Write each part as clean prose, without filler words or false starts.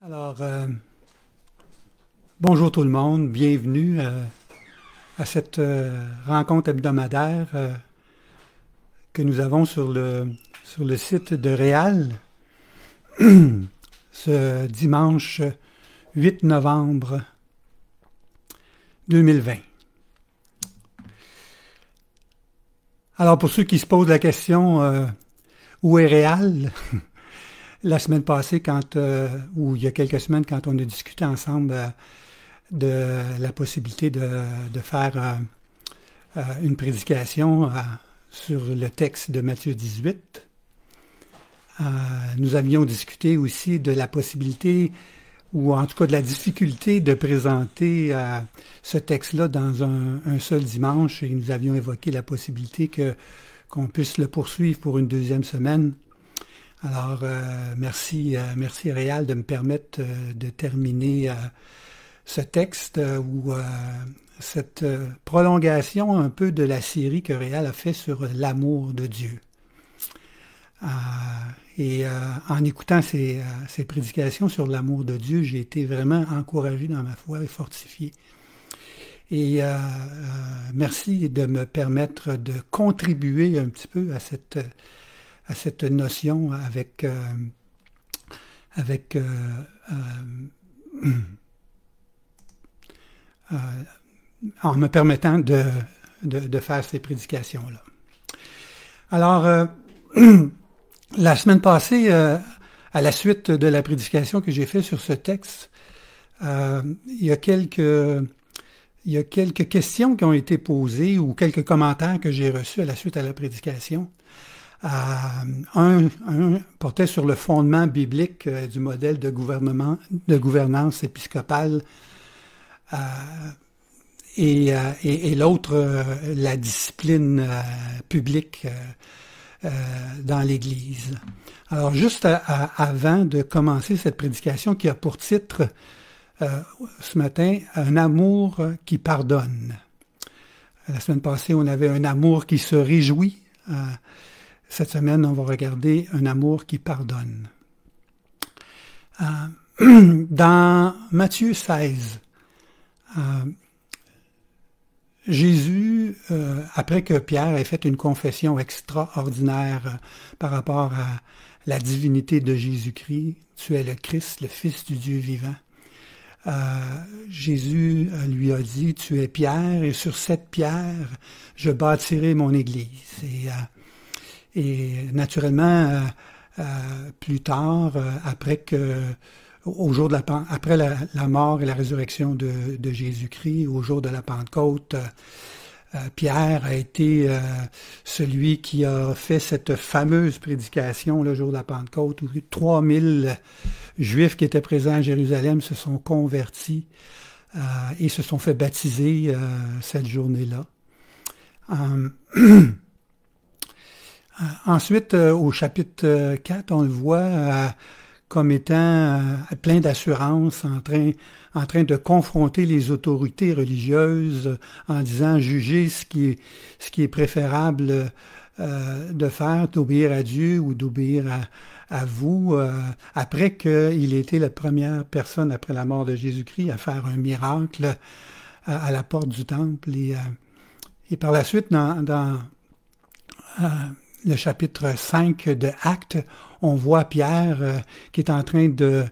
Alors, bonjour tout le monde, bienvenue à cette rencontre hebdomadaire que nous avons sur le site de Réal ce dimanche 8 novembre 2020. Alors, pour ceux qui se posent la question, où est Réal? La semaine passée, ou il y a quelques semaines, quand on a discuté ensemble de la possibilité de faire une prédication sur le texte de Matthieu 18, nous avions discuté aussi de la possibilité, ou en tout cas de la difficulté de présenter ce texte-là dans un seul dimanche, et nous avions évoqué la possibilité qu'on puisse le poursuivre pour une deuxième semaine. Alors, merci Réal de me permettre de terminer ce texte ou cette prolongation un peu de la série que Réal a fait sur l'amour de Dieu. En écoutant ces prédications sur l'amour de Dieu, j'ai été vraiment encouragé dans ma foi et fortifié. Et merci de me permettre de contribuer un petit peu à cette notion en me permettant de faire ces prédications-là. Alors, la semaine passée, à la suite de la prédication que j'ai faite sur ce texte, il y a quelques questions qui ont été posées ou quelques commentaires que j'ai reçus à la suite à la prédication. Un portait sur le fondement biblique du modèle de gouvernance épiscopale et l'autre la discipline publique dans l'Église. Alors juste avant de commencer cette prédication qui a pour titre ce matin « Un amour qui pardonne ». La semaine passée, on avait un amour qui se réjouit. Cette semaine, on va regarder un amour qui pardonne. Dans Matthieu 16, Jésus, après que Pierre ait fait une confession extraordinaire par rapport à la divinité de Jésus-Christ, « Tu es le Christ, le Fils du Dieu vivant », Jésus lui a dit « Tu es Pierre, et sur cette pierre, je bâtirai mon Église. » Et naturellement, plus tard, après la mort et la résurrection de Jésus-Christ, au jour de la Pentecôte, Pierre a été celui qui a fait cette fameuse prédication le jour de la Pentecôte, où 3000 Juifs qui étaient présents à Jérusalem se sont convertis et se sont fait baptiser cette journée-là. Ensuite, au chapitre 4, on le voit comme étant plein d'assurance, en train de confronter les autorités religieuses en disant juger ce qui est préférable de faire, d'obéir à Dieu ou d'obéir à vous, après qu'il ait été la première personne après la mort de Jésus-Christ à faire un miracle à la porte du temple. Et par la suite, dans le chapitre 5 de Actes, on voit Pierre qui est en train de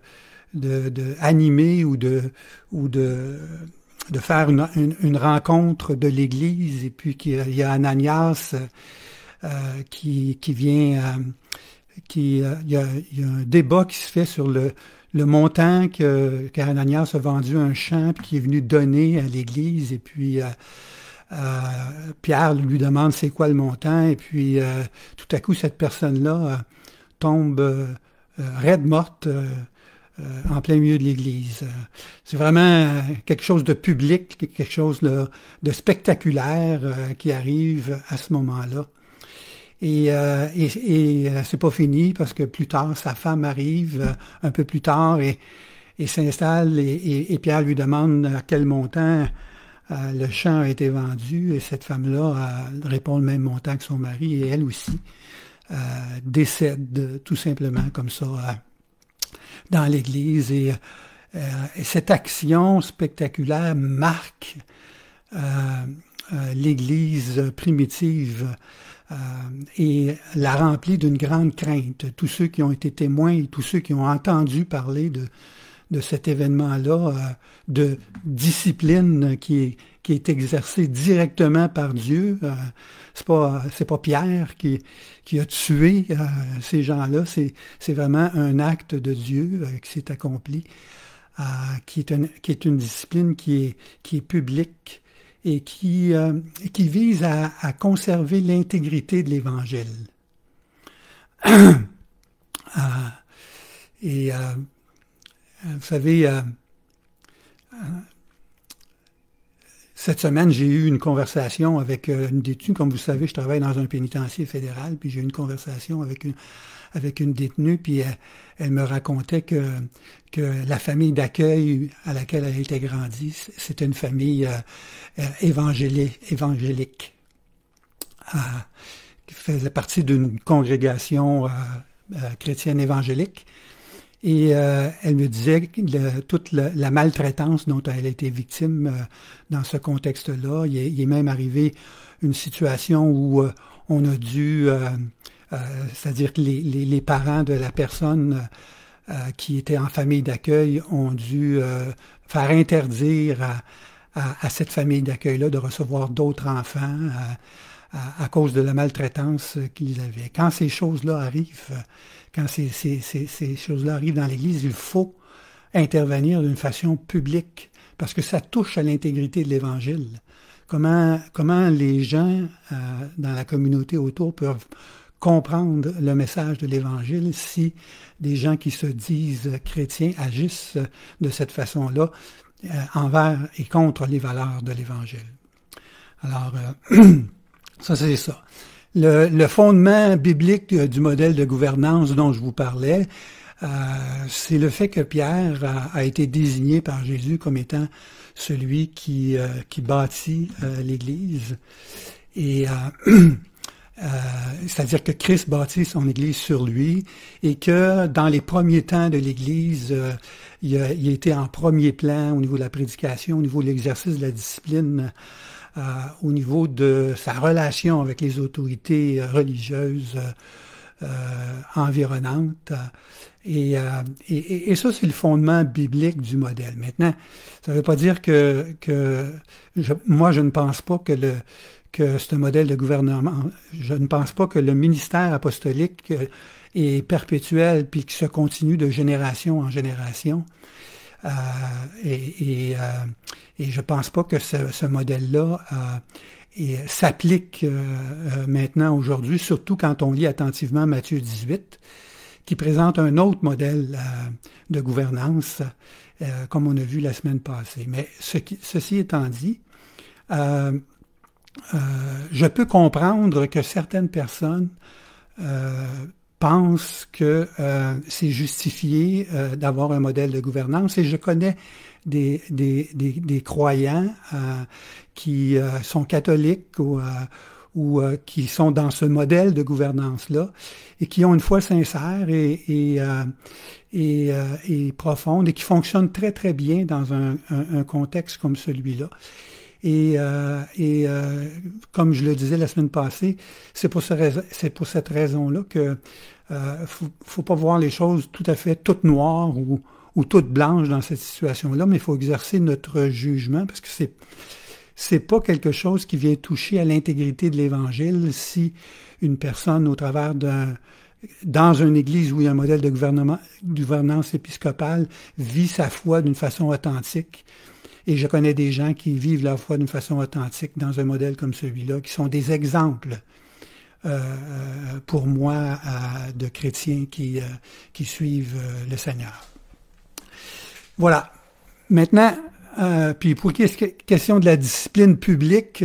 animer ou de faire une rencontre de l'Église, et puis qu'il y a Ananias qui vient, il y a un débat qui se fait sur le montant qu'Ananias a vendu un champ puis qui est venu donner à l'Église, et puis Pierre lui demande c'est quoi le montant, et puis tout à coup cette personne-là tombe raide morte en plein milieu de l'Église. C'est vraiment quelque chose de public, quelque chose de spectaculaire qui arrive à ce moment-là. Et c'est pas fini, parce que plus tard, sa femme arrive un peu plus tard et s'installe, et Pierre lui demande à quel montant le champ a été vendu, et cette femme-là répond le même montant que son mari, et elle aussi décède tout simplement comme ça dans l'Église. Et cette action spectaculaire marque l'Église primitive et la remplit d'une grande crainte. Tous ceux qui ont été témoins et tous ceux qui ont entendu parler de cet événement-là, de discipline qui est exercée directement par Dieu. C'est pas Pierre qui a tué ces gens-là, c'est vraiment un acte de Dieu qui s'est accompli, qui est une discipline qui est publique et qui vise à conserver l'intégrité de l'Évangile. Vous savez, cette semaine, j'ai eu une conversation avec une détenue. Comme vous savez, je travaille dans un pénitencier fédéral, puis j'ai eu une conversation avec une détenue, puis elle me racontait que la famille d'accueil à laquelle elle était grandie, c'était une famille évangélique, qui faisait partie d'une congrégation chrétienne évangélique. Et elle me disait toute la maltraitance dont elle a été victime dans ce contexte-là. Il est même arrivé une situation où on a dû, c'est-à-dire que les parents de la personne qui était en famille d'accueil ont dû faire interdire à cette famille d'accueil-là de recevoir d'autres enfants à cause de la maltraitance qu'ils avaient. Quand ces choses-là arrivent, quand ces choses-là arrivent dans l'Église, il faut intervenir d'une façon publique parce que ça touche à l'intégrité de l'Évangile. Comment les gens dans la communauté autour peuvent comprendre le message de l'Évangile si des gens qui se disent chrétiens agissent de cette façon-là envers et contre les valeurs de l'Évangile. Alors, ça c'est ça. Le fondement biblique du modèle de gouvernance dont je vous parlais, c'est le fait que Pierre a été désigné par Jésus comme étant celui qui bâtit l'Église. Et c'est-à-dire que Christ bâtit son Église sur lui et que dans les premiers temps de l'Église, il a été en premier plan au niveau de la prédication, au niveau de l'exercice de la discipline, au niveau de sa relation avec les autorités religieuses environnantes. Et ça, c'est le fondement biblique du modèle. Maintenant, ça ne veut pas dire moi, je ne pense pas que ce modèle de gouvernement, je ne pense pas que le ministère apostolique est perpétuel puis qui se continue de génération en génération. Et je pense pas que ce modèle-là s'applique maintenant aujourd'hui, surtout quand on lit attentivement Matthieu 18, qui présente un autre modèle de gouvernance, comme on a vu la semaine passée. Mais ceci étant dit, je peux comprendre que certaines personnes pensent que c'est justifié d'avoir un modèle de gouvernance, et je connais des croyants qui sont catholiques ou qui sont dans ce modèle de gouvernance-là et qui ont une foi sincère et profonde et qui fonctionnent très, très bien dans un contexte comme celui-là. Et comme je le disais la semaine passée, c'est pour cette raison-là que faut pas voir les choses tout à fait toutes noires ou toutes blanches dans cette situation-là, mais il faut exercer notre jugement parce que c'est pas quelque chose qui vient toucher à l'intégrité de l'Évangile si une personne au travers dans une église où il y a un modèle de gouvernance épiscopale vit sa foi d'une façon authentique. Et je connais des gens qui vivent leur foi d'une façon authentique dans un modèle comme celui-là, qui sont des exemples pour moi de chrétiens qui suivent le Seigneur. Voilà. Maintenant, puis pour question de la discipline publique,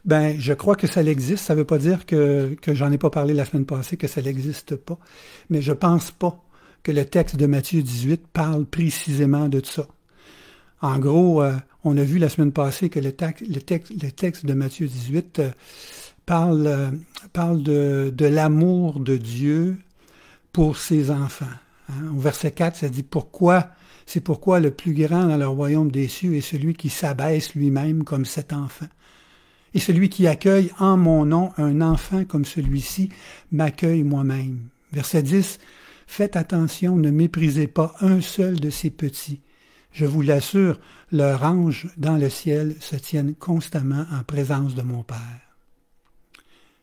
je crois que ça existe. Ça ne veut pas dire que j'en ai pas parlé la semaine passée, que ça n'existe pas. Mais je pense pas que le texte de Matthieu 18 parle précisément de ça. En gros, on a vu la semaine passée que le texte de Matthieu 18 parle de l'amour de Dieu pour ses enfants. Au verset 4, ça dit « C'est pourquoi le plus grand dans le royaume des cieux est celui qui s'abaisse lui-même comme cet enfant. Et celui qui accueille en mon nom un enfant comme celui-ci m'accueille moi-même. » Verset 10, « Faites attention, ne méprisez pas un seul de ces petits. Je vous l'assure, leurs anges dans le ciel se tiennent constamment en présence de mon Père. »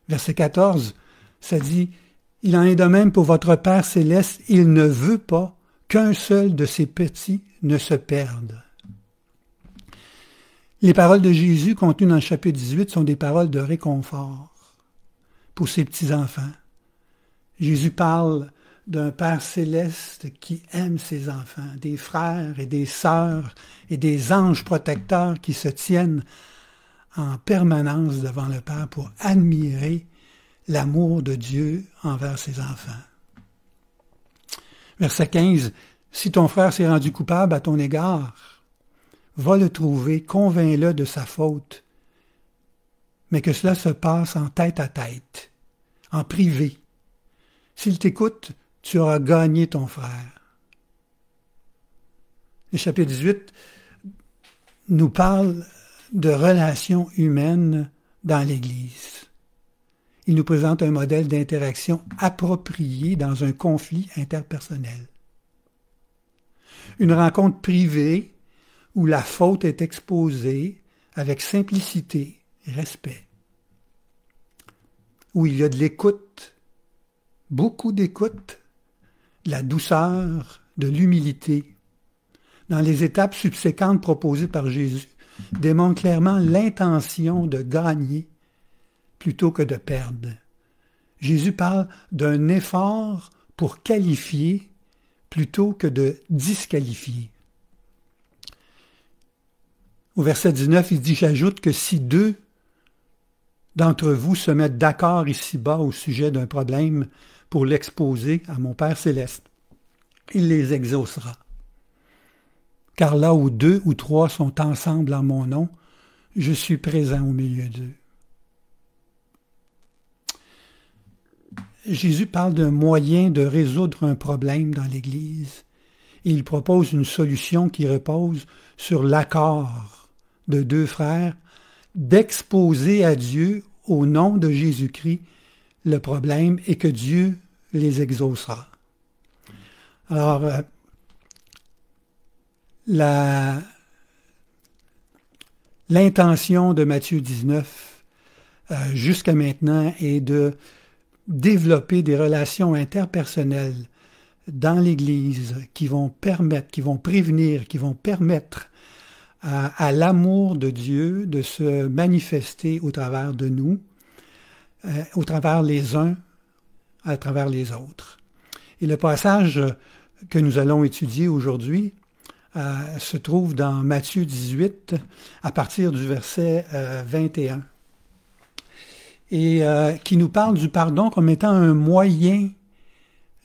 Verset 14, ça dit « Il en est de même pour votre Père céleste, il ne veut pas qu'un seul de ces petits ne se perde. » Les paroles de Jésus contenues dans le chapitre 18 sont des paroles de réconfort pour ses petits-enfants. Jésus parle d'un Père céleste qui aime ses enfants, des frères et des sœurs et des anges protecteurs qui se tiennent en permanence devant le Père pour admirer l'amour de Dieu envers ses enfants. Verset 15, « Si ton frère s'est rendu coupable à ton égard, va le trouver, convainc-le de sa faute, mais que cela se passe en tête à tête, en privé. S'il t'écoute, tu auras gagné ton frère. » Le chapitre 18 nous parle de relations humaines dans l'Église. Il nous présente un modèle d'interaction approprié dans un conflit interpersonnel. Une rencontre privée où la faute est exposée avec simplicité et respect. Où il y a de l'écoute, beaucoup d'écoute, de la douceur, de l'humilité. Dans les étapes subséquentes proposées par Jésus, démontre clairement l'intention de gagner plutôt que de perdre. Jésus parle d'un effort pour qualifier plutôt que de disqualifier. Au verset 19, il dit « J'ajoute que si deux d'entre vous se mettent d'accord ici-bas au sujet d'un problème pour l'exposer à mon Père céleste, il les exaucera. Car là où 2 ou 3 sont ensemble en mon nom, je suis présent au milieu d'eux. » Jésus parle d'un moyen de résoudre un problème dans l'Église. Il propose une solution qui repose sur l'accord de 2 frères d'exposer à Dieu, au nom de Jésus-Christ, le problème et que Dieu les exaucera. Alors, l'intention de Matthieu 19 jusqu'à maintenant est de développer des relations interpersonnelles dans l'Église qui vont permettre, qui vont prévenir, qui vont permettre à l'amour de Dieu de se manifester au travers de nous, au travers les uns, à travers les autres. Et le passage que nous allons étudier aujourd'hui se trouve dans Matthieu 18, à partir du verset 21, et qui nous parle du pardon comme étant un moyen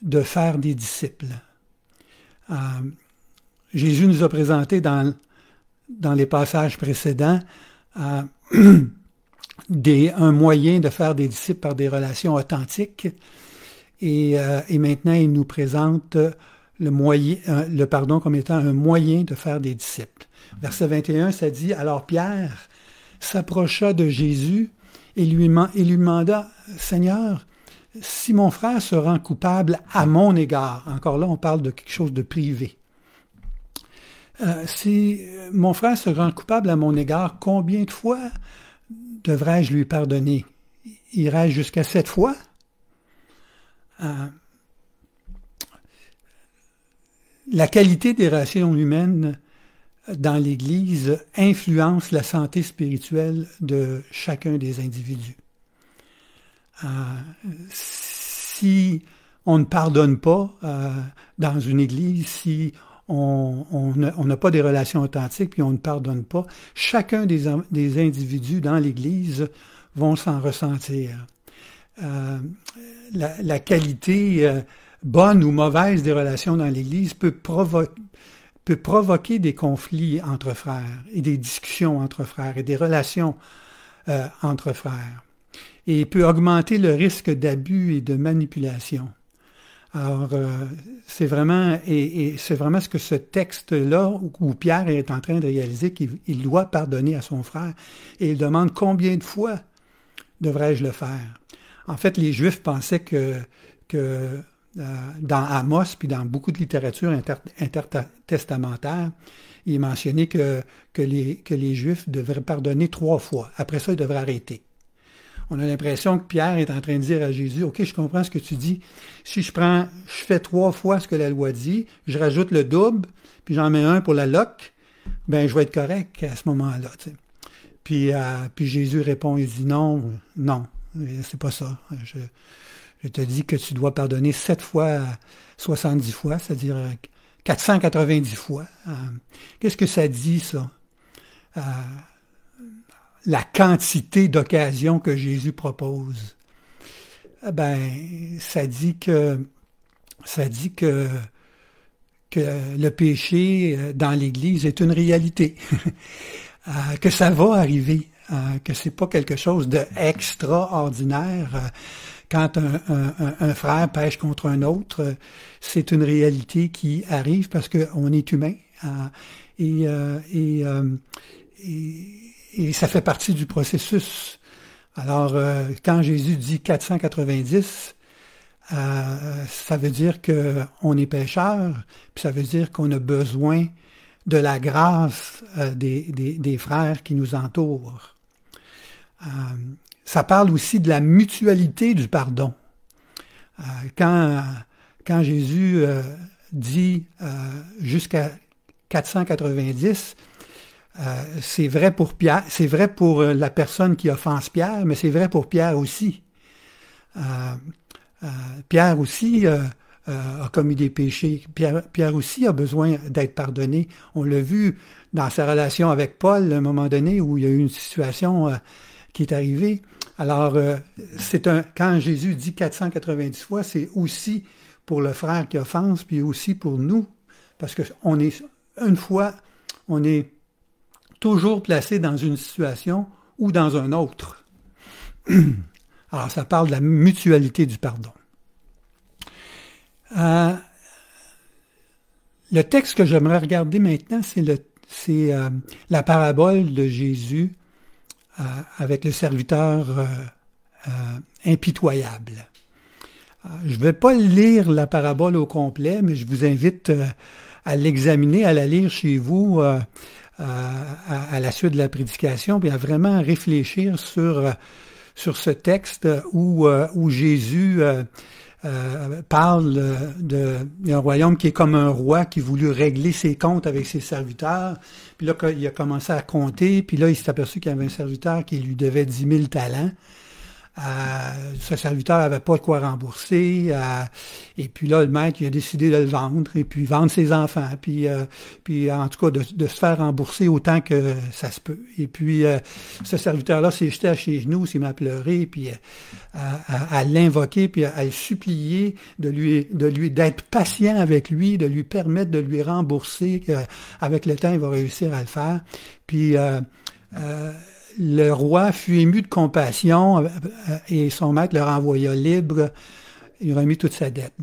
de faire des disciples. Jésus nous a présenté dans les passages précédents un moyen de faire des disciples par des relations authentiques, et maintenant il nous présente le pardon comme étant un moyen de faire des disciples. Verset 21, ça dit « Alors Pierre s'approcha de Jésus et lui demanda « Seigneur, si mon frère se rend coupable à mon égard, » encore là on parle de quelque chose de privé, « si mon frère se rend coupable à mon égard, combien de fois devrais-je lui pardonner? Irai-je jusqu'à 7 fois? » La qualité des relations humaines dans l'Église influence la santé spirituelle de chacun des individus. Si on ne pardonne pas dans une Église, si on n'a pas des relations authentiques puis on ne pardonne pas, chacun des individus dans l'Église vont s'en ressentir. La qualité bonne ou mauvaise des relations dans l'Église peut provoquer des conflits entre frères et des discussions entre frères et des relations entre frères, et peut augmenter le risque d'abus et de manipulation. Alors, c'est vraiment, et c'est vraiment ce que ce texte-là, où Pierre est en train de réaliser qu'il doit pardonner à son frère, et il demande combien de fois devrais-je le faire. En fait, les Juifs pensaient que dans Amos, puis dans beaucoup de littérature intertestamentaire, il est mentionné que les Juifs devraient pardonner 3 fois. Après ça, ils devraient arrêter. On a l'impression que Pierre est en train de dire à Jésus, OK, je comprends ce que tu dis. Si je fais 3 fois ce que la loi dit, je rajoute le double, puis j'en mets un pour la loc, ben je vais être correct à ce moment-là. Tu sais. Puis Jésus répond, il dit non, c'est pas ça. Je te dis que tu dois pardonner 7 fois 70 fois, c'est-à-dire 490 fois. Qu'est-ce que ça dit, ça? La quantité d'occasions que Jésus propose. Ben, ça dit que le péché dans l'Église est une réalité, que ça va arriver, que c'est pas quelque chose d'extraordinaire. Quand un frère pêche contre un autre, c'est une réalité qui arrive parce qu'on est humain. Et ça fait partie du processus. Alors, quand Jésus dit 490, ça veut dire qu'on est pécheur, puis ça veut dire qu'on a besoin de la grâce des frères qui nous entourent. Ça parle aussi de la mutualité du pardon. Quand Jésus dit jusqu'à 490, c'est vrai pour Pierre, c'est vrai pour la personne qui offense Pierre, mais c'est vrai pour Pierre aussi. Pierre aussi a commis des péchés. Pierre aussi a besoin d'être pardonné. On l'a vu dans sa relation avec Paul, à un moment donné, où il y a eu une situation qui est arrivée. Alors, quand Jésus dit 490 fois, c'est aussi pour le frère qui offense, puis aussi pour nous, parce que on est toujours placé dans une situation ou dans un autre. Alors, ça parle de la mutualité du pardon. Le texte que j'aimerais regarder maintenant, c'est la parabole de Jésus avec le serviteur impitoyable. Je ne vais pas lire la parabole au complet, mais je vous invite à l'examiner, à la lire chez vous à la suite de la prédication, puis à vraiment réfléchir sur ce texte où Jésus parle d'un royaume qui est comme un roi qui voulut régler ses comptes avec ses serviteurs. Puis là, il a commencé à compter, puis là, il s'est aperçu qu'il y avait un serviteur qui lui devait 10 000 talents. Ce serviteur n'avait pas de quoi rembourser, et puis là, le maître il a décidé de le vendre, et puis vendre ses enfants, puis en tout cas de se faire rembourser autant que ça se peut. Et puis ce serviteur-là s'est jeté à ses genoux, s'est mis à pleurer, puis à l'invoquer, puis à le supplier d'être patient avec lui, de lui permettre de lui rembourser, qu'avec le temps, il va réussir à le faire. Puis le roi fut ému de compassion et son maître le renvoya libre. Il remis toute sa dette.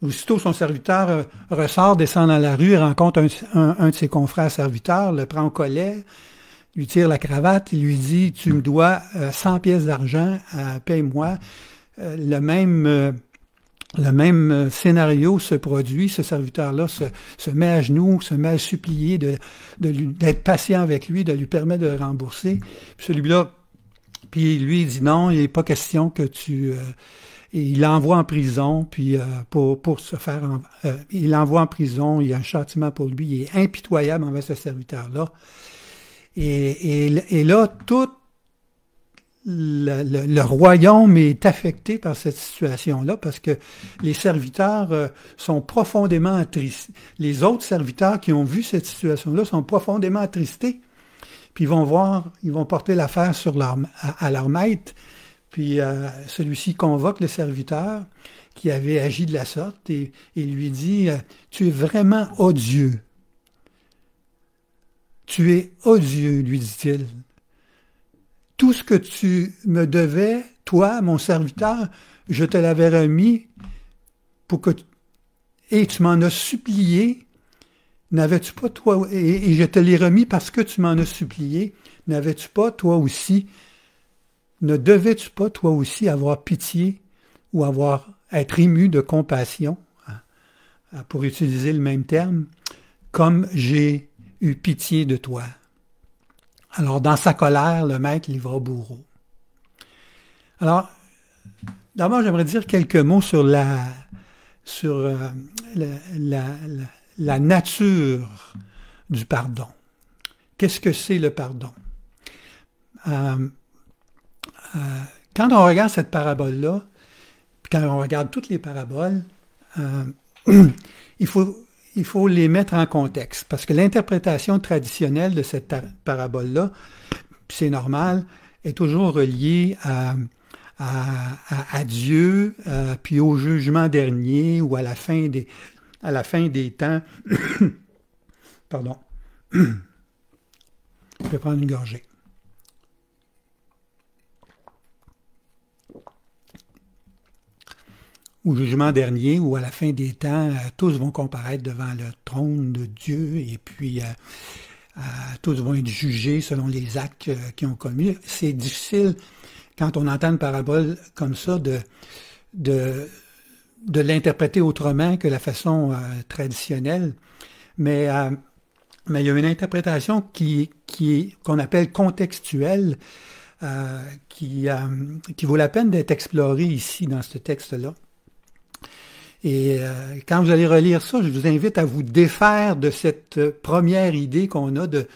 Aussitôt, son serviteur ressort, descend dans la rue, rencontre un de ses confrères serviteurs, le prend au collet, lui tire la cravate, il lui dit « Tu me dois 100 pièces d'argent, paye-moi. » Le même scénario se produit. Ce serviteur-là se met à genoux, se met à supplier d'être patient avec lui, de lui permettre de le rembourser. Puis celui-là, puis lui, il dit non, il n'est pas question que tu... et il l'envoie en prison, puis pour se faire... il l'envoie en prison, il y a un châtiment pour lui, il est impitoyable envers ce serviteur-là. Et là, tout le royaume est affecté par cette situation-là parce que les serviteurs sont profondément attristés. Les autres serviteurs qui ont vu cette situation-là sont profondément attristés. Puis ils vont porter l'affaire à leur maître. Puis celui-ci convoque le serviteur qui avait agi de la sorte et lui dit « Tu es vraiment odieux. Tu es odieux, lui dit-il. Tout ce que tu me devais, toi, mon serviteur, je te l'avais remis et tu m'en as supplié, n'avais-tu pas toi, et je te l'ai remis parce que tu m'en as supplié, n'avais-tu pas toi aussi, ne devais-tu pas toi aussi avoir pitié ou être ému de compassion, pour utiliser le même terme, comme j'ai eu pitié de toi. Alors, dans sa colère, le maître livra bourreau. Alors, d'abord, j'aimerais dire quelques mots sur la nature du pardon. Qu'est-ce que c'est le pardon? Quand on regarde cette parabole-là, quand on regarde toutes les paraboles, il faut les mettre en contexte, parce que l'interprétation traditionnelle de cette parabole-là, c'est normal, est toujours reliée à Dieu, puis au jugement dernier ou à la fin des temps. Pardon. Je vais prendre une gorgée. Au jugement dernier ou à la fin des temps, tous vont comparaître devant le trône de Dieu et puis tous vont être jugés selon les actes qu'ils ont commis. C'est difficile, quand on entend une parabole comme ça, de l'interpréter autrement que la façon traditionnelle. Mais il y a une interprétation qu'on appelle contextuelle, qui vaut la peine d'être explorée ici dans ce texte-là. Et quand vous allez relire ça, je vous invite à vous défaire de cette première idée qu'on a de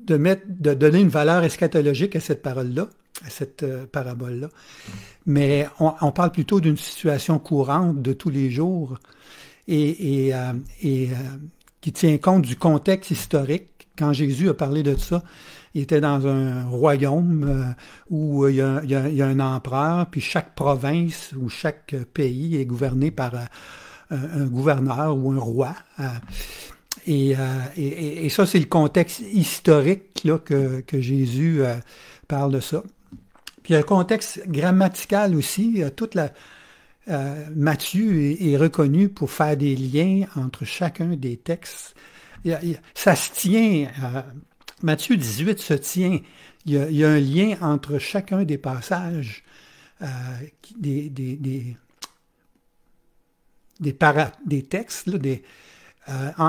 donner une valeur eschatologique à cette parole-là, à cette parabole-là. Mais on parle plutôt d'une situation courante de tous les jours et qui tient compte du contexte historique. Quand Jésus a parlé de ça, il était dans un royaume où il y a un empereur, puis chaque province ou chaque pays est gouverné par un gouverneur ou un roi. Et ça, c'est le contexte historique là, que Jésus parle de ça. Puis il y a un contexte grammatical aussi. Matthieu est reconnu pour faire des liens entre chacun des textes. Ça se tient... Matthieu 18 se tient. Il y a un lien entre chacun des passages, des textes. Là,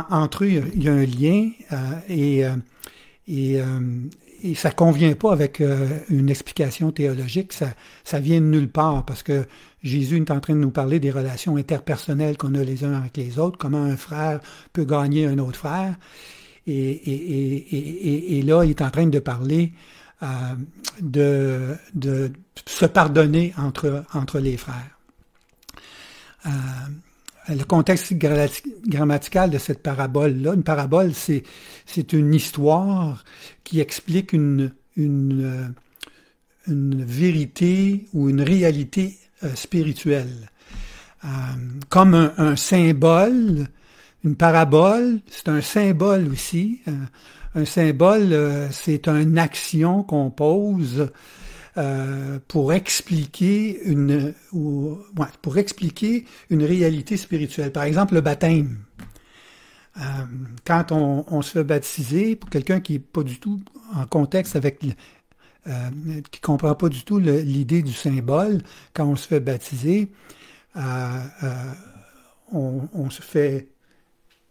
entre eux, il y a un lien et ça ne convient pas avec une explication théologique. Ça vient de nulle part parce que Jésus est en train de nous parler des relations interpersonnelles qu'on a les uns avec les autres, comment un frère peut gagner un autre frère. Et là, il est en train de parler de se pardonner entre les frères. Le contexte grammatical de cette parabole-là, une parabole, c'est une histoire qui explique une vérité ou une réalité spirituelle. Comme un symbole. Une parabole, c'est un symbole aussi. Un symbole, c'est une action qu'on pose pour expliquer une réalité spirituelle. Par exemple, le baptême. Quand on se fait baptiser, pour quelqu'un qui n'est pas du tout en contexte avec, qui comprend pas du tout l'idée du symbole, quand on se fait baptiser, on se fait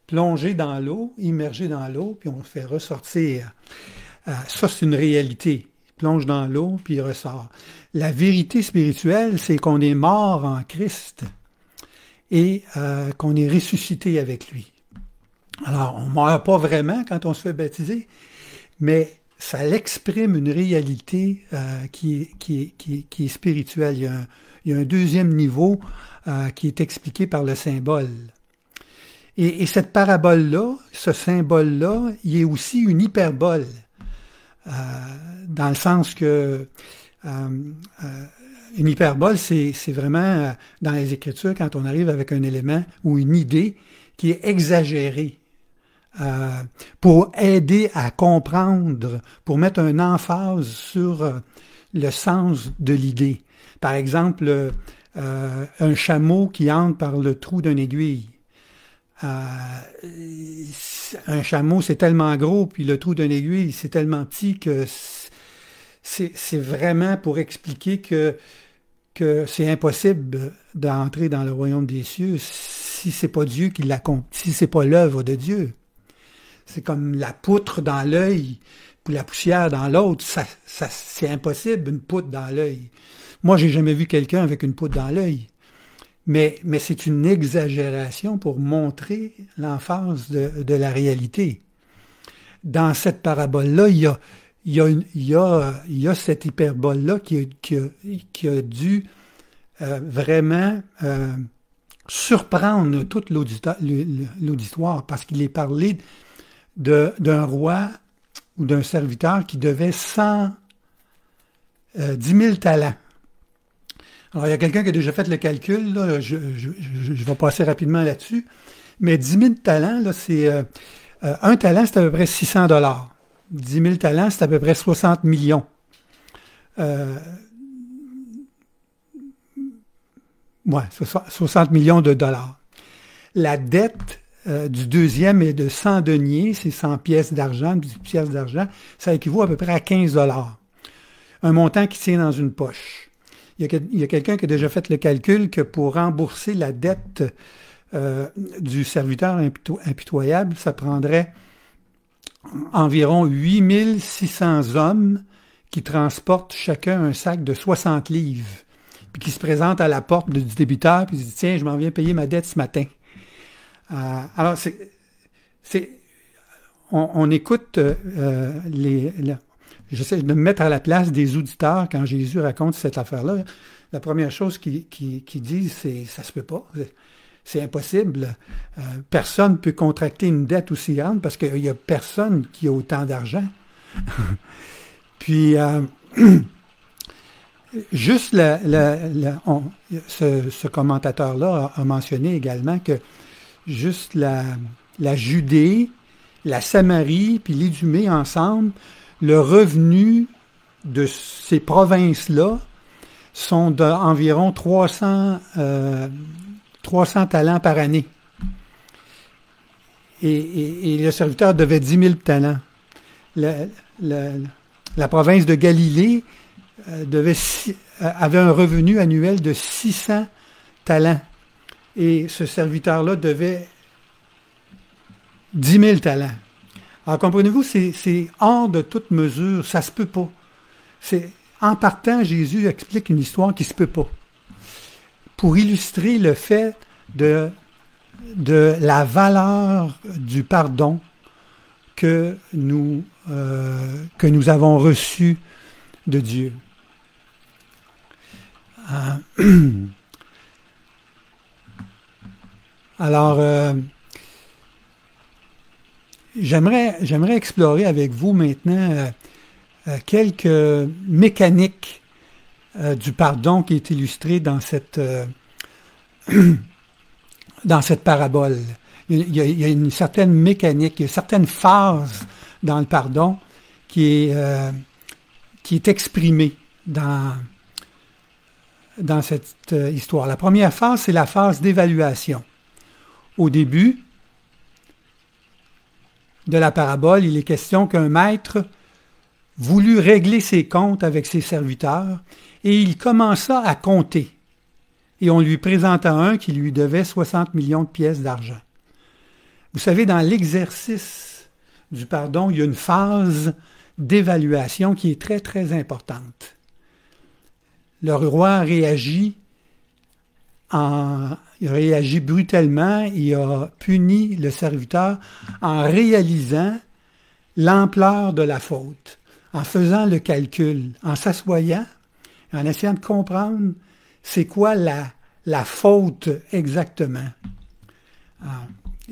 plonger dans l'eau, immerger dans l'eau, puis on fait ressortir. Ça, c'est une réalité. Il plonge dans l'eau, puis il ressort. La vérité spirituelle, c'est qu'on est mort en Christ et qu'on est ressuscité avec lui. Alors, on ne meurt pas vraiment quand on se fait baptiser, mais ça exprime une réalité qui est spirituelle. Il y a un deuxième niveau qui est expliqué par le symbole. Et cette parabole-là, ce symbole-là, il est aussi une hyperbole, dans le sens que une hyperbole, c'est vraiment, dans les Écritures, quand on arrive avec un élément ou une idée qui est exagérée, pour aider à comprendre, pour mettre une emphase sur le sens de l'idée. Par exemple, un chameau qui entre par le trou d'une aiguille. Un chameau, c'est tellement gros, puis le trou d'une aiguille, c'est tellement petit que c'est vraiment pour expliquer que c'est impossible d'entrer dans le royaume des cieux si c'est pas Dieu qui l'accomplit, si c'est pas l'œuvre de Dieu. C'est comme la poutre dans l'œil, puis la poussière dans l'autre. C'est impossible, une poutre dans l'œil. Moi, j'ai jamais vu quelqu'un avec une poutre dans l'œil. Mais c'est une exagération pour montrer l'emphase de la réalité. Dans cette parabole-là, il y a cette hyperbole-là qui a dû vraiment surprendre tout l'auditoire parce qu'il est parlé d'un roi ou d'un serviteur qui devait 10 000 talents. Alors, il y a quelqu'un qui a déjà fait le calcul, là, je vais passer rapidement là-dessus, mais 10 000 talents, là, c'est un talent, c'est à peu près 600 $. 10 000 talents, c'est à peu près 60 millions. Ouais, 60 millions de dollars. La dette du deuxième est de 100 deniers, c'est 100 pièces d'argent, 10 pièces d'argent, ça équivaut à peu près à 15 $. Un montant qui tient dans une poche. Il y a quelqu'un qui a déjà fait le calcul que pour rembourser la dette du serviteur impitoyable, ça prendrait environ 8600 hommes qui transportent chacun un sac de 60 livres, puis qui se présentent à la porte du débiteur, puis ils disent « Tiens, je m'en viens payer ma dette ce matin. » Alors, on écoute j'essaie de me mettre à la place des auditeurs quand Jésus raconte cette affaire-là. La première chose qu'ils disent, c'est « ça se peut pas, c'est impossible. Personne ne peut contracter une dette aussi grande parce qu'il n'y a personne qui a autant d'argent. » Puis, juste ce commentateur-là a mentionné également que juste la Judée, la Samarie, puis l'Idumée ensemble, le revenu de ces provinces-là sont d'environ 300 talents par année. Et le serviteur devait 10 000 talents. La province de Galilée avait un revenu annuel de 600 talents. Et ce serviteur-là devait 10 000 talents. Alors, comprenez-vous, c'est hors de toute mesure, ça se peut pas. En partant, Jésus explique une histoire qui se peut pas. Pour illustrer le fait de la valeur du pardon que nous avons reçu de Dieu. Alors, j'aimerais explorer avec vous maintenant quelques mécaniques du pardon qui est illustré dans cette parabole. Il y a une certaine mécanique, il y a une certaine phase dans le pardon qui est exprimée dans cette histoire. La première phase, c'est la phase d'évaluation. Au début de la parabole, il est question qu'un maître voulut régler ses comptes avec ses serviteurs et il commença à compter. Et on lui présenta un qui lui devait 60 millions de pièces d'argent. Vous savez, dans l'exercice du pardon, il y a une phase d'évaluation qui est très, très importante. Le roi réagit brutalement, il a puni le serviteur en réalisant l'ampleur de la faute, en faisant le calcul, en s'assoyant, en essayant de comprendre c'est quoi la faute exactement.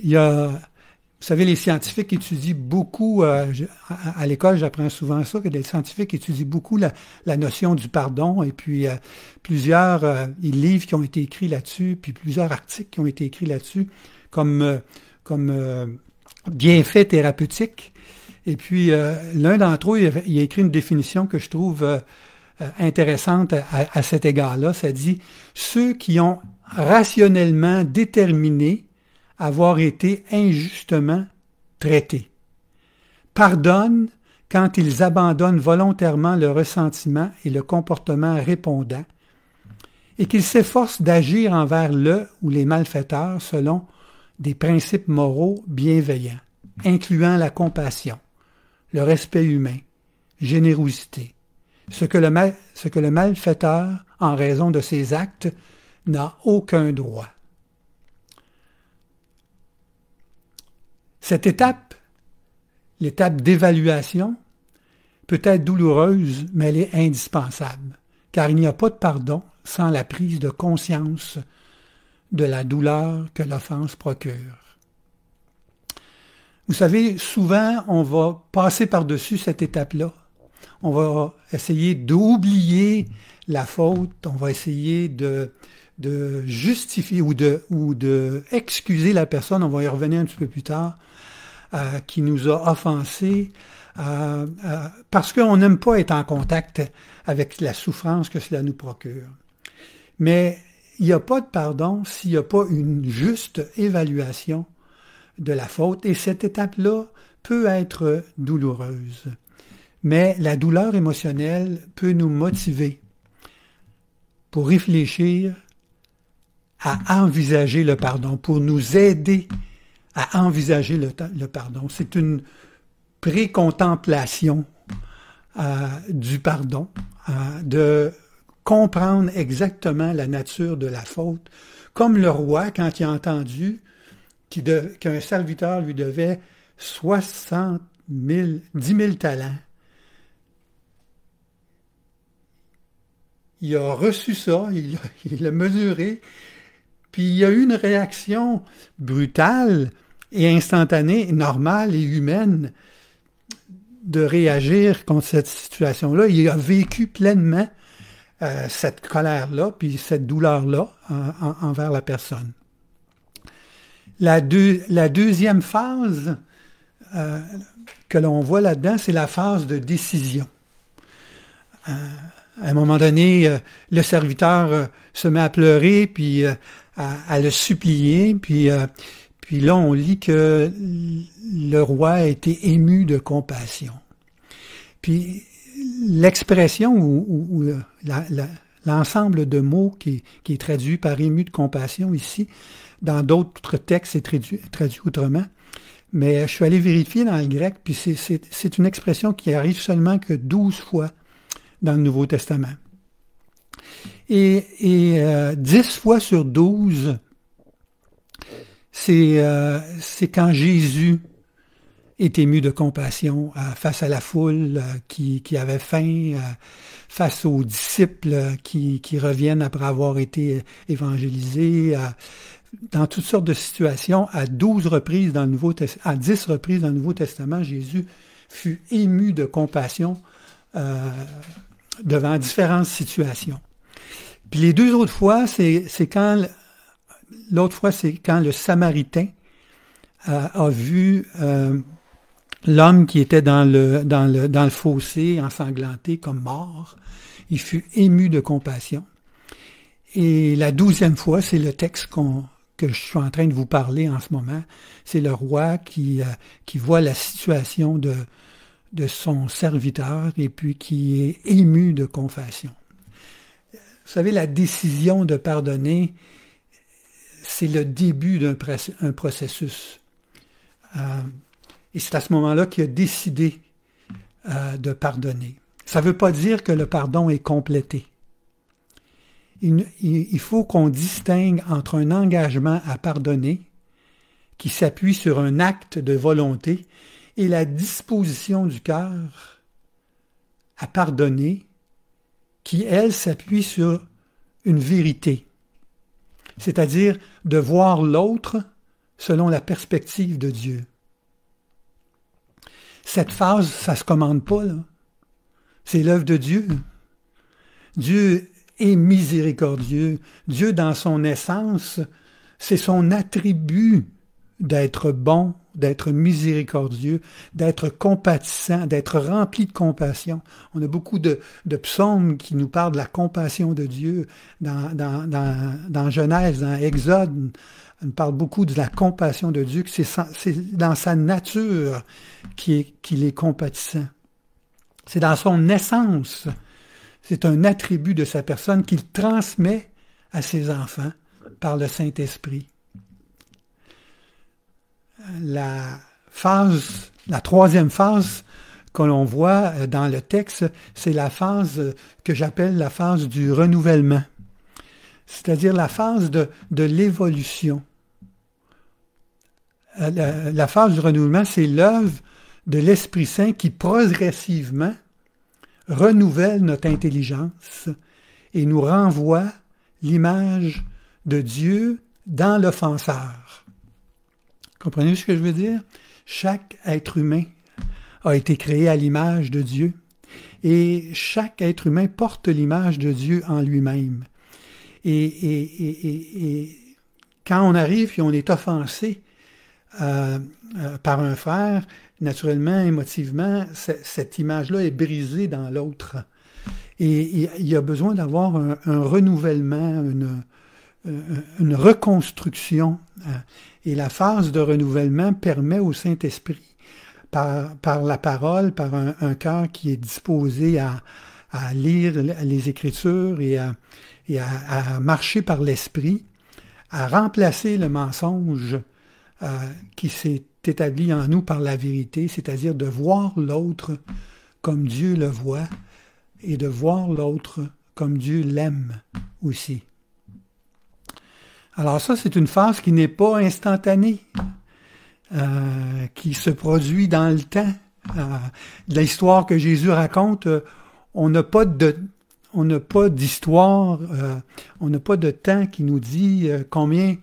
Vous savez, les scientifiques étudient beaucoup, à l'école j'apprends souvent ça, que les scientifiques étudient beaucoup la notion du pardon, et puis plusieurs livres qui ont été écrits là-dessus, puis plusieurs articles qui ont été écrits là-dessus, comme bienfaits thérapeutiques. Et puis l'un d'entre eux, il a écrit une définition que je trouve intéressante à cet égard-là. Ça dit « Ceux qui ont rationnellement déterminé avoir été injustement traités pardonnent quand ils abandonnent volontairement le ressentiment et le comportement répondant et qu'ils s'efforcent d'agir envers le ou les malfaiteurs selon des principes moraux bienveillants, incluant la compassion, le respect humain, générosité, ce que le malfaiteur, en raison de ses actes, n'a aucun droit. » Cette étape, l'étape d'évaluation, peut être douloureuse, mais elle est indispensable, car il n'y a pas de pardon sans la prise de conscience de la douleur que l'offense procure. Vous savez, souvent, on va passer par-dessus cette étape-là. On va essayer d'oublier la faute, on va essayer de justifier ou de excuser la personne, on va y revenir un petit peu plus tard, qui nous a offensés, parce qu'on n'aime pas être en contact avec la souffrance que cela nous procure. Mais il n'y a pas de pardon s'il n'y a pas une juste évaluation de la faute, et cette étape-là peut être douloureuse. Mais la douleur émotionnelle peut nous motiver pour réfléchir à envisager le pardon, pour nous aider à envisager le pardon. C'est une précontemplation du pardon, de comprendre exactement la nature de la faute, comme le roi, quand il a entendu qu'un serviteur lui devait 10 000 talents. Il a reçu ça, il l'a mesuré, puis il y a eu une réaction brutale et instantanée, normale et humaine de réagir contre cette situation-là. Il a vécu pleinement cette colère-là, puis cette douleur-là envers la personne. La deuxième phase que l'on voit là-dedans, c'est la phase de décision. À un moment donné, le serviteur se met à pleurer, puis à le supplier, puis là, on lit que le roi a été ému de compassion. Puis l'expression ou l'ensemble de mots qui est traduit par ému de compassion ici, dans d'autres textes, c'est traduit autrement. Mais je suis allé vérifier dans le grec, puis c'est une expression qui arrive seulement que 12 fois dans le Nouveau Testament. Et 10 fois sur 12, c'est quand Jésus est ému de compassion face à la foule qui avait faim, face aux disciples qui reviennent après avoir été évangélisés, dans toutes sortes de situations. À 10 reprises dans le Nouveau Testament, Jésus fut ému de compassion devant différentes situations. Puis les deux autres fois, c'est quand le Samaritain a vu l'homme qui était dans le fossé, ensanglanté comme mort. Il fut ému de compassion. Et la 12e fois, c'est le texte que je suis en train de vous parler en ce moment. C'est le roi qui voit la situation de son serviteur et puis qui est ému de compassion. Vous savez, la décision de pardonner, c'est le début d'un processus. Et c'est à ce moment-là qu'il a décidé de pardonner. Ça ne veut pas dire que le pardon est complété. Il faut qu'on distingue entre un engagement à pardonner qui s'appuie sur un acte de volonté et la disposition du cœur à pardonner qui, elle, s'appuie sur une vérité, c'est-à-dire de voir l'autre selon la perspective de Dieu. Cette phase, ça ne se commande pas, là. C'est l'œuvre de Dieu. Dieu est miséricordieux. Dieu, dans son essence, c'est son attribut d'être bon, d'être miséricordieux, d'être compatissant, d'être rempli de compassion. On a beaucoup de psaumes qui nous parlent de la compassion de Dieu. Dans Genèse, dans Exode, on parle beaucoup de la compassion de Dieu, que c'est dans sa nature qu'il est compatissant. C'est dans son essence. C'est un attribut de sa personne qu'il transmet à ses enfants par le Saint-Esprit. La troisième phase que l'on voit dans le texte, c'est la phase que j'appelle la phase du renouvellement, c'est-à-dire la phase de l'évolution. La phase du renouvellement, c'est l'œuvre de l'Esprit Saint qui progressivement renouvelle notre intelligence et nous renvoie l'image de Dieu dans l'offenseur. Comprenez ce que je veux dire? Chaque être humain a été créé à l'image de Dieu et chaque être humain porte l'image de Dieu en lui-même. Et quand on arrive et on est offensé par un frère, naturellement, émotivement, cette image-là est brisée dans l'autre. Et il y a besoin d'avoir un renouvellement, une reconstruction. Et la phase de renouvellement permet au Saint-Esprit, par la parole, par un cœur qui est disposé à lire les Écritures et à marcher par l'Esprit, à remplacer le mensonge qui s'est établi en nous par la vérité, c'est-à-dire de voir l'autre comme Dieu le voit et de voir l'autre comme Dieu l'aime aussi. Alors ça, c'est une phase qui n'est pas instantanée, qui se produit dans le temps. L'histoire que Jésus raconte, on n'a pas d'histoire, on n'a pas de temps qui nous dit combien.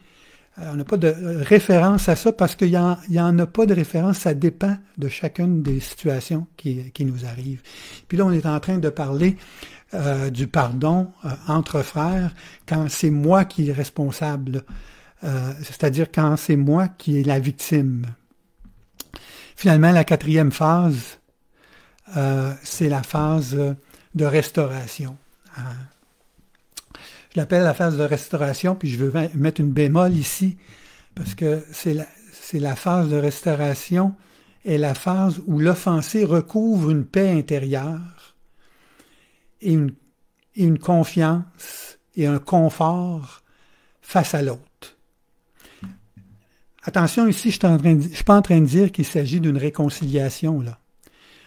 On n'a pas de référence à ça parce qu'il n'y en a pas de référence, ça dépend de chacune des situations qui nous arrivent. Puis là, on est en train de parler du pardon entre frères quand c'est moi qui est responsable, c'est-à-dire quand c'est moi qui est la victime. Finalement, la quatrième phase, c'est la phase de restauration. Je l'appelle la phase de restauration, puis je veux mettre une bémol ici, parce que c'est la phase de restauration est la phase où l'offensé recouvre une paix intérieure et une confiance et un confort face à l'autre. Attention, ici, je ne suis pas en train de dire qu'il s'agit d'une réconciliation, là.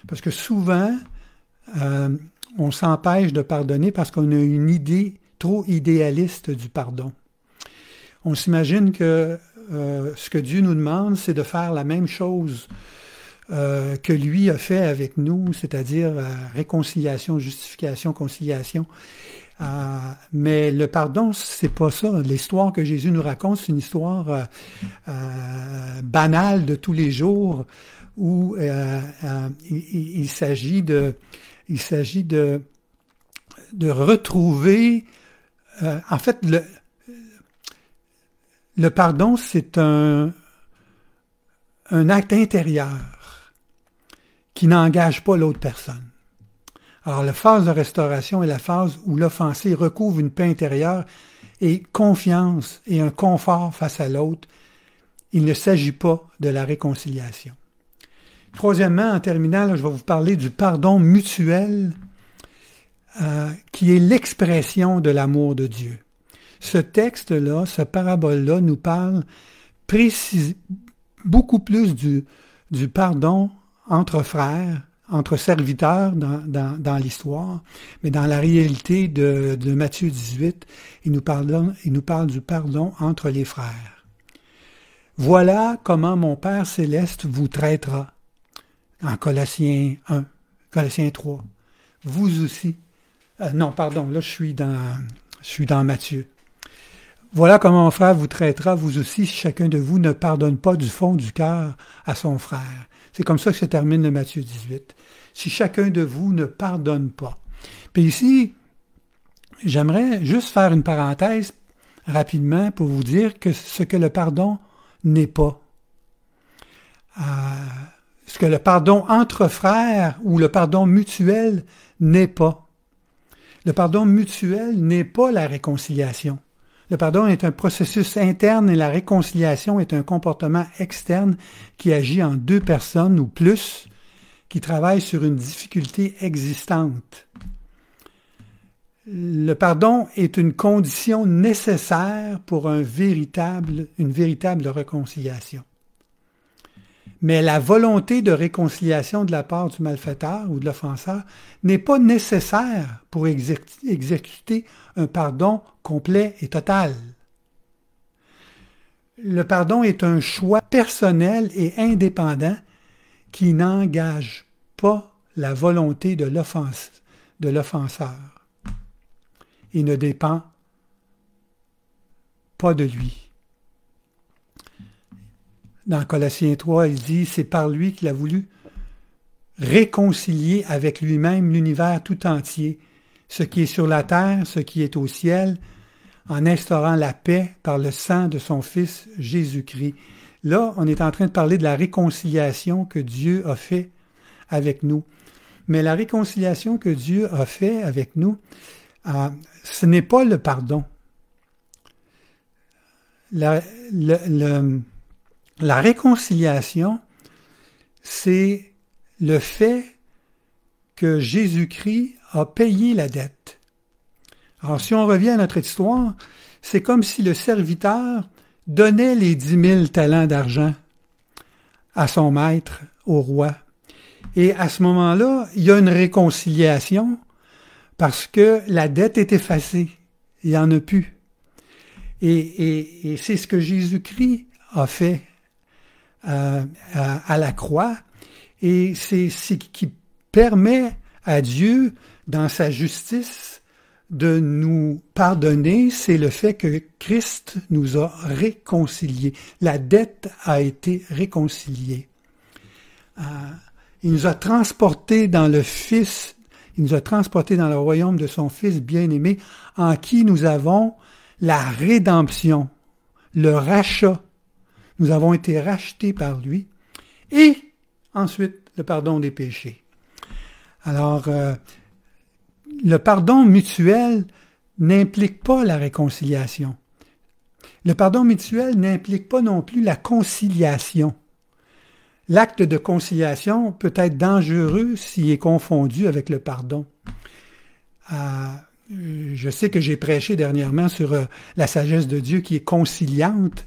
Parce que souvent, on s'empêche de pardonner parce qu'on a une idée trop idéaliste du pardon. On s'imagine que ce que Dieu nous demande, c'est de faire la même chose que lui a fait avec nous, c'est-à-dire réconciliation, justification, conciliation. Mais le pardon, c'est pas ça. L'histoire que Jésus nous raconte, c'est une histoire banale de tous les jours où il s'agit de retrouver. En fait, le pardon, c'est un acte intérieur qui n'engage pas l'autre personne. Alors, la phase de restauration est la phase où l'offensé recouvre une paix intérieure et confiance et un confort face à l'autre. Il ne s'agit pas de la réconciliation. Troisièmement, en terminant, là, je vais vous parler du pardon mutuel qui est l'expression de l'amour de Dieu. Ce texte-là, ce parabole-là nous parle beaucoup plus du pardon entre frères, entre serviteurs dans l'histoire, mais dans la réalité de Matthieu 18, il nous parle du pardon entre les frères. Voilà comment mon Père céleste vous traitera. En Colossiens 1, Colossiens 3. Vous aussi. Non, pardon, là je suis dans Matthieu. Voilà comment mon frère vous traitera, vous aussi, si chacun de vous ne pardonne pas du fond du cœur à son frère. C'est comme ça que se termine le Matthieu 18. Si chacun de vous ne pardonne pas. Puis ici, j'aimerais juste faire une parenthèse rapidement pour vous dire que ce que le pardon n'est pas. ce que le pardon entre frères ou le pardon mutuel n'est pas. Le pardon mutuel n'est pas la réconciliation. Le pardon est un processus interne et la réconciliation est un comportement externe qui agit en deux personnes ou plus qui travaillent sur une difficulté existante. Le pardon est une condition nécessaire pour une véritable réconciliation. Mais la volonté de réconciliation de la part du malfaiteur ou de l'offenseur n'est pas nécessaire pour exécuter un pardon complet et total. Le pardon est un choix personnel et indépendant qui n'engage pas la volonté de l'offenseur. Il ne dépend pas de lui. Dans Colossiens 3, il dit, c'est par lui qu'il a voulu réconcilier avec lui-même l'univers tout entier, ce qui est sur la terre, ce qui est au ciel, en instaurant la paix par le sang de son Fils Jésus-Christ. Là, on est en train de parler de la réconciliation que Dieu a fait avec nous. Mais la réconciliation que Dieu a fait avec nous, ce n'est pas le pardon. La réconciliation, c'est le fait que Jésus-Christ a payé la dette. Alors, si on revient à notre histoire, c'est comme si le serviteur donnait les 10 000 talents d'argent à son maître, au roi. Et à ce moment-là, il y a une réconciliation parce que la dette est effacée. Il n'y en a plus. Et c'est ce que Jésus-Christ a fait à la croix. Et c'est ce qui permet à Dieu, dans sa justice, de nous pardonner, c'est le fait que Christ nous a réconciliés. La dette a été réconciliée. Il nous a transportés dans le Fils, il nous a transportés dans le royaume de son Fils bien-aimé, en qui nous avons la rédemption, le rachat. Nous avons été rachetés par lui. Et ensuite, le pardon des péchés. Alors, le pardon mutuel n'implique pas la réconciliation. Le pardon mutuel n'implique pas non plus la conciliation. L'acte de conciliation peut être dangereux s'il est confondu avec le pardon. Je sais que j'ai prêché dernièrement sur la sagesse de Dieu qui est conciliante,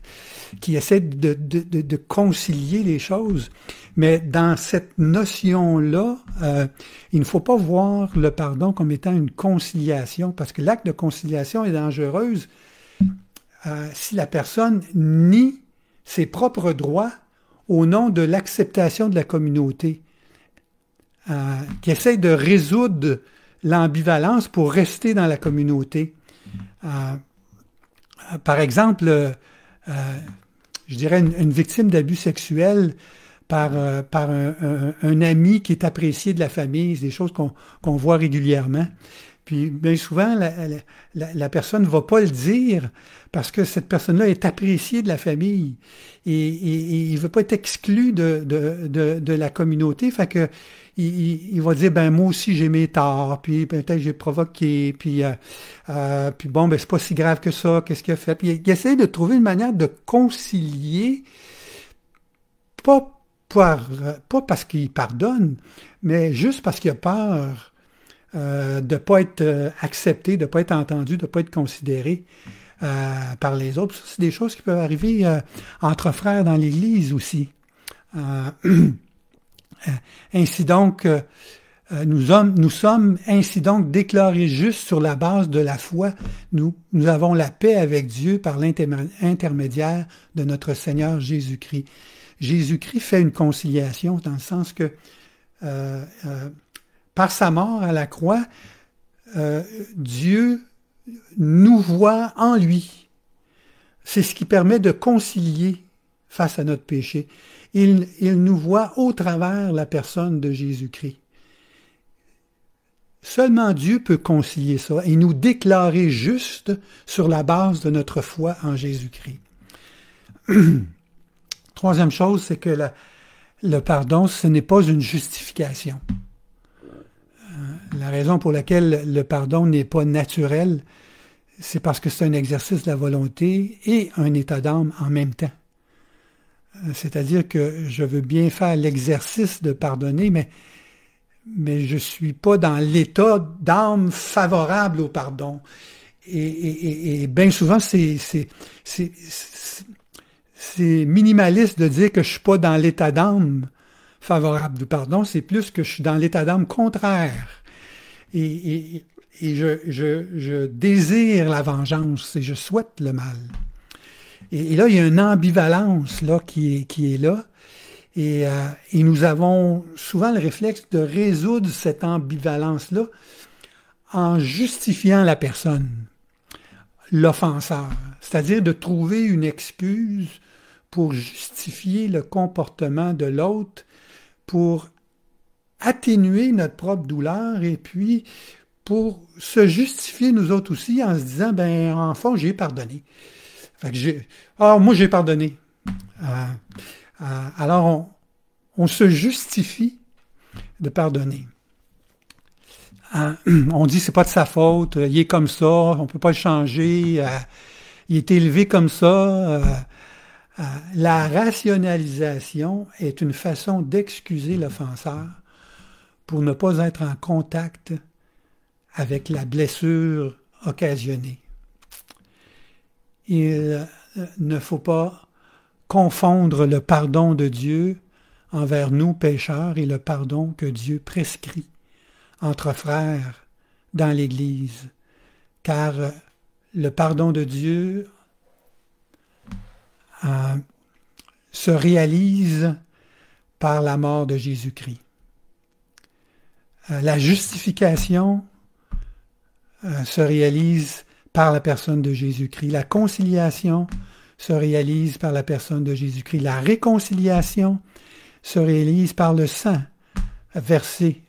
qui essaie de concilier les choses. Mais dans cette notion-là, il ne faut pas voir le pardon comme étant une conciliation, parce que l'acte de conciliation est dangereuse si la personne nie ses propres droits au nom de l'acceptation de la communauté, qui essaie de résoudre l'ambivalence pour rester dans la communauté. Par exemple, je dirais une victime d'abus sexuels par un ami qui est apprécié de la famille, c'est des choses qu'on voit régulièrement. Puis bien souvent, la personne ne va pas le dire parce que cette personne-là est appréciée de la famille et il ne veut pas être exclu de la communauté. Fait que il va dire, ben moi aussi j'ai mes torts, puis peut-être j'ai provoqué, puis bon, ben c'est pas si grave que ça, qu'est-ce qu'il a fait? Puis il essaie de trouver une manière de concilier, pas parce qu'il pardonne, mais juste parce qu'il a peur de ne pas être accepté, de ne pas être entendu, de ne pas être considéré par les autres. Ça, c'est des choses qui peuvent arriver entre frères dans l'Église aussi. Ainsi donc, nous sommes ainsi donc déclarés justes sur la base de la foi. Nous avons la paix avec Dieu par l'intermédiaire de notre Seigneur Jésus-Christ. Jésus-Christ fait une conciliation dans le sens que par sa mort à la croix, Dieu nous voit en lui. C'est ce qui permet de concilier face à notre péché. Il nous voit au travers la personne de Jésus-Christ. Seulement Dieu peut concilier ça et nous déclarer justes sur la base de notre foi en Jésus-Christ. Troisième chose, c'est que le pardon, ce n'est pas une justification. La raison pour laquelle le pardon n'est pas naturel, c'est parce que c'est un exercice de la volonté et un état d'âme en même temps. C'est-à-dire que je veux bien faire l'exercice de pardonner, mais je ne suis pas dans l'état d'âme favorable au pardon. Et bien souvent, c'est minimaliste de dire que je ne suis pas dans l'état d'âme favorable au pardon, c'est plus que je suis dans l'état d'âme contraire. Et je désire la vengeance et je souhaite le mal. Et là, il y a une ambivalence là, qui est là. Et nous avons souvent le réflexe de résoudre cette ambivalence-là en justifiant la personne, l'offenseur. C'est-à-dire de trouver une excuse pour justifier le comportement de l'autre, pour atténuer notre propre douleur et puis pour se justifier nous autres aussi en se disant, ben en fond, j'ai pardonné. Fait que moi j'ai pardonné. Alors on se justifie de pardonner. On dit c'est pas de sa faute, il est comme ça, on peut pas le changer, il est élevé comme ça. La rationalisation est une façon d'excuser l'offenseur pour ne pas être en contact avec la blessure occasionnée. Il ne faut pas confondre le pardon de Dieu envers nous pécheurs et le pardon que Dieu prescrit entre frères dans l'Église, car le pardon de Dieu se réalise par la mort de Jésus-Christ. La justification se réalise par la personne de Jésus-Christ. La conciliation se réalise par la personne de Jésus-Christ. La réconciliation se réalise par le sang versé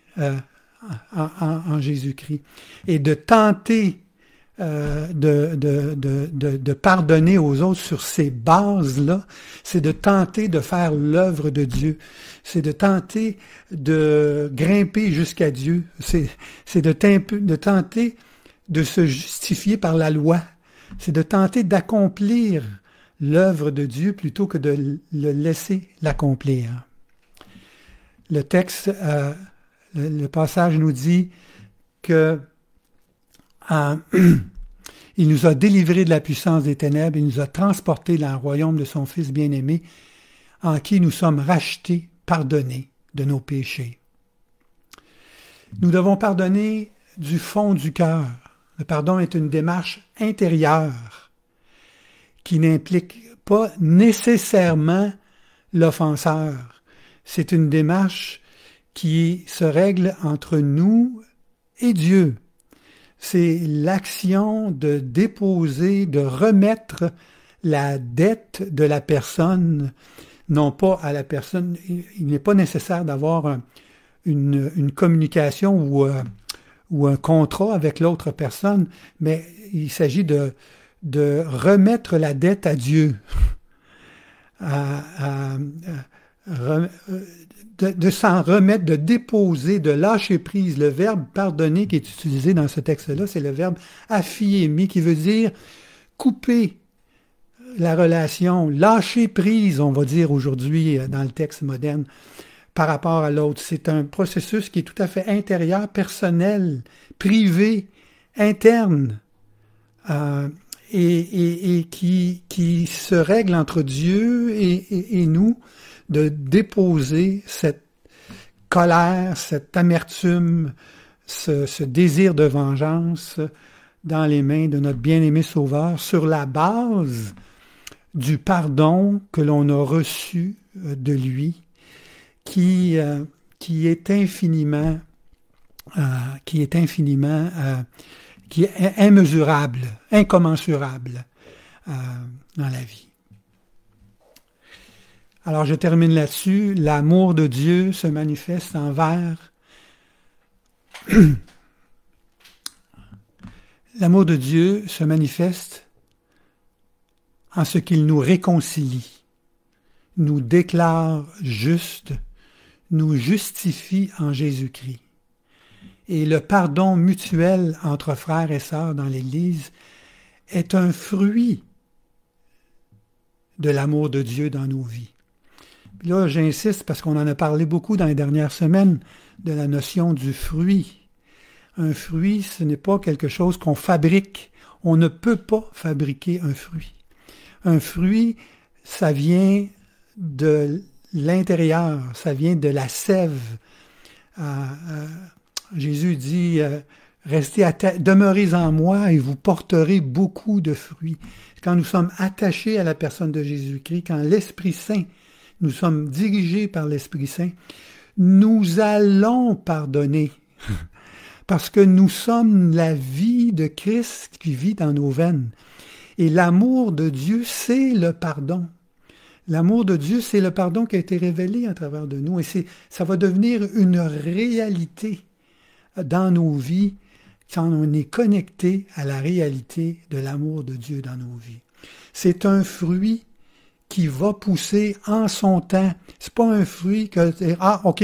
en Jésus-Christ. Et de tenter de pardonner aux autres sur ces bases-là, c'est de tenter de faire l'œuvre de Dieu. C'est de tenter de grimper jusqu'à Dieu. C'est de tenter de se justifier par la loi. C'est de tenter d'accomplir l'œuvre de Dieu plutôt que de le laisser l'accomplir. Le texte, le passage nous dit que il nous a délivrés de la puissance des ténèbres, il nous a transportés dans le royaume de son Fils bien-aimé, en qui nous sommes rachetés, pardonnés de nos péchés. Nous devons pardonner du fond du cœur. Le pardon est une démarche intérieure qui n'implique pas nécessairement l'offenseur. C'est une démarche qui se règle entre nous et Dieu. C'est l'action de déposer, de remettre la dette de la personne, non pas à la personne. Il n'est pas nécessaire d'avoir une communication ou un contrat avec l'autre personne, mais il s'agit de remettre la dette à Dieu, de s'en remettre, de déposer, de lâcher prise. Le verbe pardonner qui est utilisé dans ce texte-là, c'est le verbe aphiemi, qui veut dire couper la relation, lâcher prise, on va dire aujourd'hui dans le texte moderne, par rapport à l'autre. C'est un processus qui est tout à fait intérieur, personnel, privé, interne, et qui se règle entre Dieu et nous, de déposer cette colère, cette amertume, ce désir de vengeance dans les mains de notre bien-aimé Sauveur sur la base du pardon que l'on a reçu de lui, qui est infiniment immesurable, incommensurable dans la vie. Alors je termine là-dessus. L'amour de Dieu se manifeste envers l'amour de Dieu se manifeste en ce qu'il nous réconcilie. nous déclare justes, nous justifie en Jésus-Christ. Et le pardon mutuel entre frères et sœurs dans l'Église est un fruit de l'amour de Dieu dans nos vies. Puis là, j'insiste parce qu'on en a parlé beaucoup dans les dernières semaines de la notion du fruit. Un fruit, ce n'est pas quelque chose qu'on fabrique. On ne peut pas fabriquer un fruit. Un fruit, ça vient de l'intérieur, ça vient de la sève. Jésus dit, demeurez en moi et vous porterez beaucoup de fruits. Quand nous sommes attachés à la personne de Jésus-Christ, quand l'Esprit Saint, nous sommes dirigés par l'Esprit Saint, nous allons pardonner. Parce que nous sommes la vie de Christ qui vit dans nos veines. Et l'amour de Dieu, c'est le pardon. L'amour de Dieu, c'est le pardon qui a été révélé à travers de nous. Et ça va devenir une réalité dans nos vies quand on est connecté à la réalité de l'amour de Dieu dans nos vies. C'est un fruit qui va pousser en son temps. C'est pas un fruit que « Ah, OK,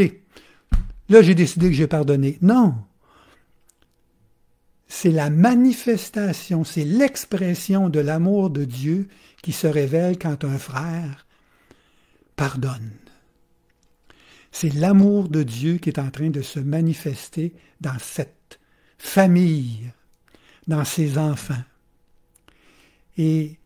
là j'ai décidé que j'ai pardonné ». Non. C'est la manifestation, c'est l'expression de l'amour de Dieu qui se révèle quand un frère pardonne. C'est l'amour de Dieu qui est en train de se manifester dans cette famille, dans ses enfants. Et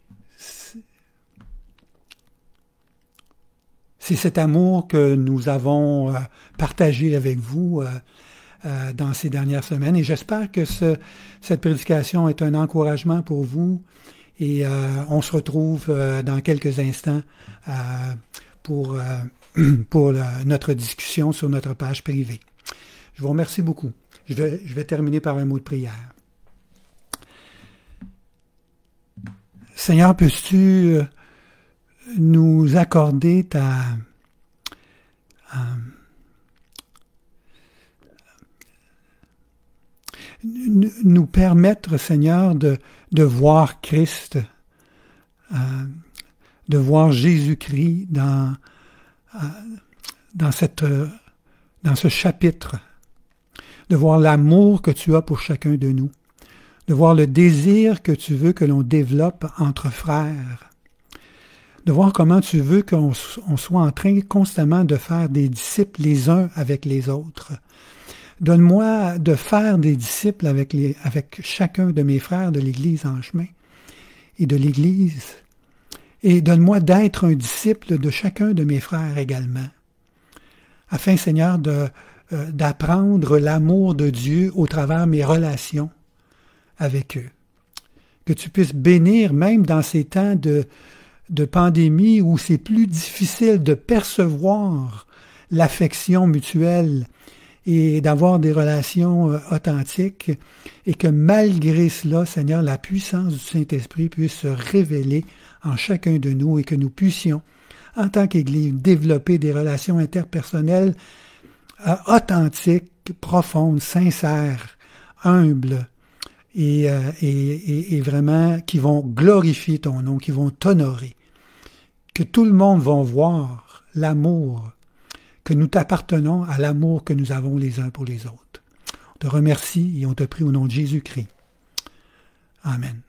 c'est cet amour que nous avons partagé avec vous dans ces dernières semaines. Et j'espère que cette prédication est un encouragement pour vous. Et on se retrouve dans quelques instants pour notre discussion sur notre page privée. Je vous remercie beaucoup. Je vais terminer par un mot de prière. Seigneur, peux-tu nous accorder nous permettre, Seigneur, de voir Christ, de voir Jésus-Christ dans ce chapitre, de voir l'amour que tu as pour chacun de nous, de voir le désir que tu veux que l'on développe entre frères, de voir comment tu veux qu'on soit en train constamment de faire des disciples les uns avec les autres. Donne-moi de faire des disciples avec chacun de mes frères de l'Église en chemin et de l'Église. Et donne-moi d'être un disciple de chacun de mes frères également. Afin, Seigneur, d'apprendre l'amour de Dieu au travers mes relations avec eux. Que tu puisses bénir, même dans ces temps de pandémie où c'est plus difficile de percevoir l'affection mutuelle et d'avoir des relations authentiques, et que malgré cela, Seigneur, la puissance du Saint-Esprit puisse se révéler en chacun de nous et que nous puissions, en tant qu'Église, développer des relations interpersonnelles authentiques, profondes, sincères, humbles et vraiment qui vont glorifier ton nom, qui vont t'honorer. Que tout le monde va voir l'amour, que nous t'appartenons à l'amour que nous avons les uns pour les autres. On te remercie et on te prie au nom de Jésus-Christ. Amen.